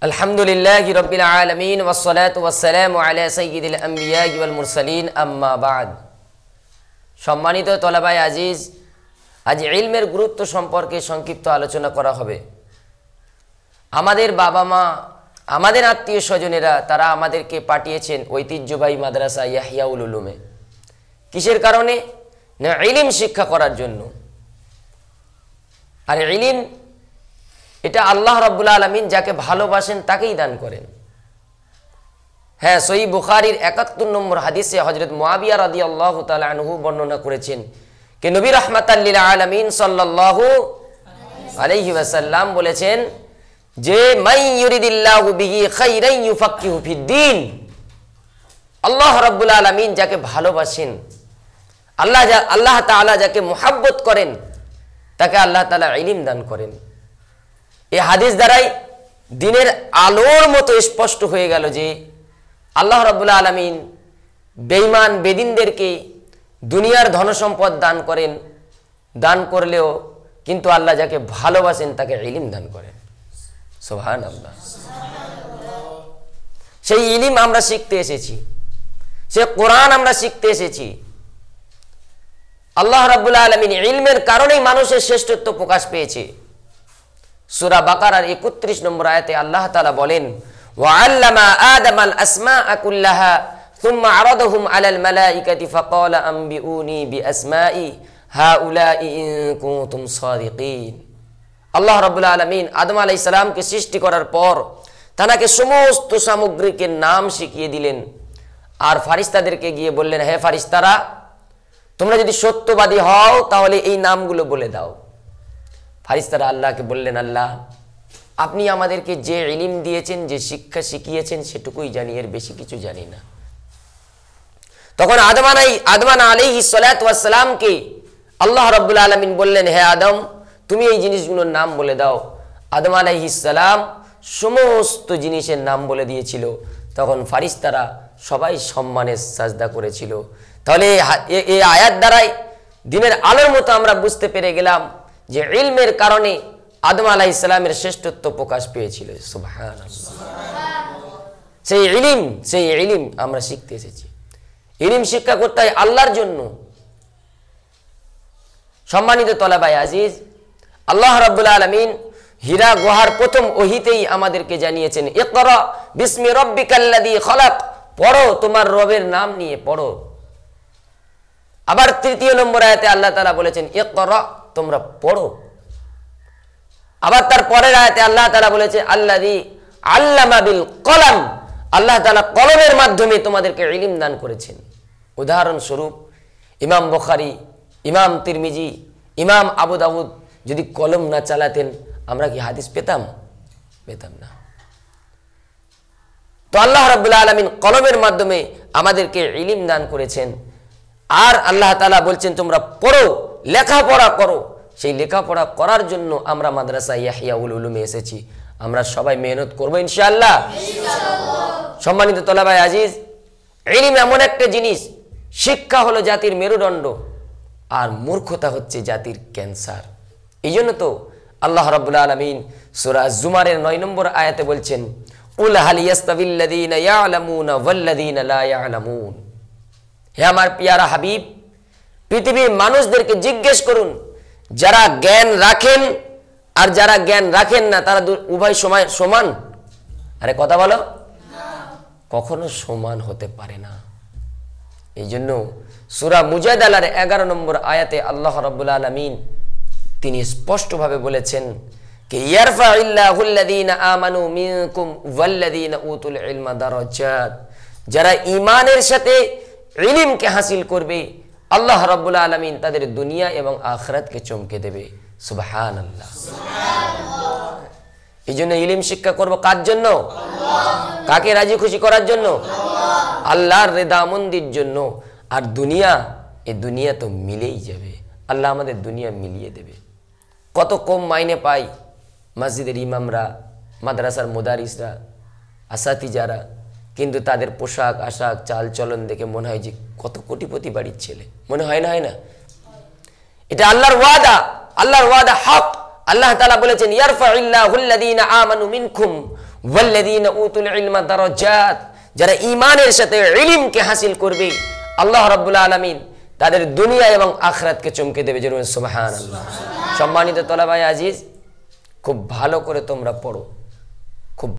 আলহামদুলিল্লাহি রাব্বিল আলামিন ওয়াসসালাতু ওয়াসসালামু আলা সাইয়্যিদিল আমবিয়া ওয়াল মুরসালিন আম্মা বা'দ। সম্মানিত তলাবায়ে আজিজ, আজ ইলমের গুরুত্ব সম্পর্কে সংক্ষিপ্ত আলোচনা করা হবে। আমাদের বাবা মা, আমাদের আত্মীয় স্বজনেরা তারা আমাদেরকে পাঠিয়েছেন ঐতিহ্যবাহী মাদ্রাসা ইয়াহইয়াউল উলুমে। কিসের কারণে? না ইলম শিক্ষা করার জন্য। আর ইলম এটা আল্লাহ রাব্বুল আলামিন যাকে ভালোবাসেন তাকেই দান করেন। হ্যাঁ, সহিহ বুখারীর ৭১ নম্বর হাদিসে হযরত মুআবিয়া রাদিয়াল্লাহু তাআলা আনহু বর্ণনা করেছেন যে নবী রাহমাতাল লিল আলামিন সাল্লাল্লাহু আলাইহি ওয়াসাল্লাম বলেছেন যে মান ইউরিদিল্লাহু বিহি খাইরান ইউফাক্কিহু ফিদ্দীন। আল্লাহ রাব্বুল আলামিন যাকে ভালোবাসেন, আল্লাহ তাআলা যাকে মুহাব্বত করেন তাকে আল্লাহ তাআলা ইলম দান করেন। এই হাদিস দ্বারাই দিনের আলোর মতো স্পষ্ট হয়ে গেল যে আল্লাহ রাব্বুল আলামিন বেঈমান বেদিনদেরকে দুনিয়ার ধনসম্পদ দান করেন, দান করলেও কিন্তু আল্লাহ যাকে ভালোবাসেন তাকে ইলম দান করেন। সুবহানাল্লাহ। সেই ইলম আমরা শিখতে এসেছি, সে কোরআন আমরা শিখতে এসেছি। আল্লাহ রাব্বুল আলামিন ইলমের কারণেই মানুষের শ্রেষ্ঠত্ব প্রকাশ পেয়েছে। সূরা বাকারার ৩১ নম্বর আয়াতে আল্লাহ তাআলা বলেন, ওয়া আল্লামা আদামাল আসমাআ কুল্লাহা সুম্মা আরাদাহুম আলাল মালাইকাতি ফাকালা আনবিউনি বিআসমাই হাউলাই ইন কুনতুম সাদিকিন। আল্লাহ রাব্বুল আলামিন আদম আলাইহিস সালামকে সৃষ্টি করার পর তাকে সমস্ত সামগ্রীকে নাম শিখিয়ে দিলেন। আর ফারিস্তাদেরকে গিয়ে বললেন, হে ফারিস্তারা, তোমরা যদি সত্যবাদী হও তাহলে এই নামগুলো বলে দাও। ফারিস্তারা আল্লাহকে বললেন, আল্লাহ, আপনি আমাদেরকে যে ইলম দিয়েছেন, যে শিক্ষা শিখিয়েছেন সেটুকুই জানি, এর বেশি কিছু জানি না। তখন আদম আলাইহিস সালাতু ওয়াস সালামকে আল্লাহ রাব্বুল আলামিন বললেন, হে আদম, তুমি এই জিনিসগুলোর নাম বলে দাও। আদম আলাইহিস সালাম সমস্ত জিনিসের নাম বলে দিয়েছিল। তখন ফারিস্তারা সবাই সম্মানের সাজদা করেছিল। তাহলে এই আয়াত দ্বারাই দিনের আলোর মতো আমরা বুঝতে পেরে গেলাম যে ইলমের কারণে আদম আলাইহিস সালামের শ্রেষ্ঠত্ব প্রকাশ পেয়েছিল। সুবহানাল্লাহ। সেই ইলম আমরা শিখতে এসেছি। ইলম শিক্ষা করতে হয় আল্লাহর জন্য। সম্মানিত তলাবায়ে আজিজ, আল্লাহ রাব্বুল আলামিন হীরা গুহার প্রথম ওহীতেই আমাদেরকে জানিয়েছেন, ইকরা বিসমি রাব্বিকাল্লাযী খলাক, পড়ো তোমার রবের নাম নিয়ে পড়ো। আবার ৩ নম্বর আয়াতে আল্লাহ তাআলা বলেছেন, ইকরা, তোমরা পড়ো। আবার তার পরের আয়াতে আল্লাহ তাআলা বলেছে, আল্লাযী আল্লামা বিল কলম, আল্লাহ তাআলা কলমের মাধ্যমে তোমাদেরকে ইলম দান করেছেন। উদাহরণস্বরূপ ইমাম বুখারী, ইমাম তিরমিজি, ইমাম আবু দাউদ যদি কলম না চালাতেন আমরা কি হাদিস পেতাম না। তো আল্লাহ রাব্বুল আলামিন কলমের মাধ্যমে আমাদেরকে ইলম দান করেছেন। আর আল্লাহ তাআলা বলছেন, তোমরা পড়ো, লেখাপড়া করো। সেই লেখাপড়া করার জন্য আমরা মাদ্রাসা ইয়াহইয়াউল উলুমে এসেছি। আমরা সবাই মেহনত করব ইনশাআল্লাহ। সম্মানিত তলাবায়ে আজিজ, ইলম এমন একটা জিনিস, শিক্ষা হলো জাতির মেরুদণ্ড আর মূর্খতা হচ্ছে জাতির ক্যান্সার। এই জন্য তো আল্লাহ রাব্বুল আলামিন সূরা জুমারের ৯ নম্বর আয়াতে বলছেন, কুল হাল ইয়াস্তাবিল্লাযীনা ইয়ালামুনা ওয়াল্লাযীনা লা ইয়ালামুন। হে আমার পিয়ারা হাবিব, পৃথিবীর মানুষদেরকে জিজ্ঞেস করুন, যারা জ্ঞান রাখেন আর যারা জ্ঞান রাখেন না তারা উভয় সমান? আরে কথা বলো, কখনো সমান হতে পারে না। এই জন্য সূরা মুজাদালার ১১ নম্বর আয়াতে আল্লাহ রাব্বুল আলামিন তিনি স্পষ্টভাবে বলেছেন যে ইয়ারফাইল্লাহুল্লাযীনা আমানু মিনকুম ওয়াল্লাযীনা উতুল ইলমা দারাজাত। যারা ঈমানের সাথে ইলমকে হাসিল করবে আল্লাহ রাব্বুল আলামিন তাদের দুনিয়া এবং আখিরাতকে চমকে দেবে। সুবহানাল্লাহ। এই জন্য ইলম শিক্ষা করব কার জন্য? কাকে রাজি খুশি করার জন্য? আল্লাহর রেদামন্দির জন্য। আর দুনিয়া, এই দুনিয়া তো মিলেই যাবে, আল্লাহ আমাদের দুনিয়া মিলিয়ে দেবে। কত কম মাইনে পাই মসজিদের ইমামরা, মাদ্রাসার মুদারিসরা, আসাতিজারা, কিন্তু তাদের পোশাক আশাক চাল চলন দেখে মনে হয় যে কত কোটিপতি বাড়ির ছেলে। মনে হয় না? এটা আল্লাহর ওয়াদা, আল্লাহর ওয়াদা হক। আল্লাহ তাআলা বলেছেন, ইয়ারফাইল্লাহুল্লাযীনা আমানু মিনকুম ওয়াল্লাযীনা উতুল ইলমা দারাজাত, যারা ঈমানের সাথে ইলমকে হাসিল করবে আল্লাহ রাব্বুল আলামিন তাদের দুনিয়া এবং আখিরাতকে চমকে দেবে। জরুর সুবহানাল্লাহ। সম্মানিত তলাবায়ে আজিজ, খুব ভালো করে তোমরা পড়ো।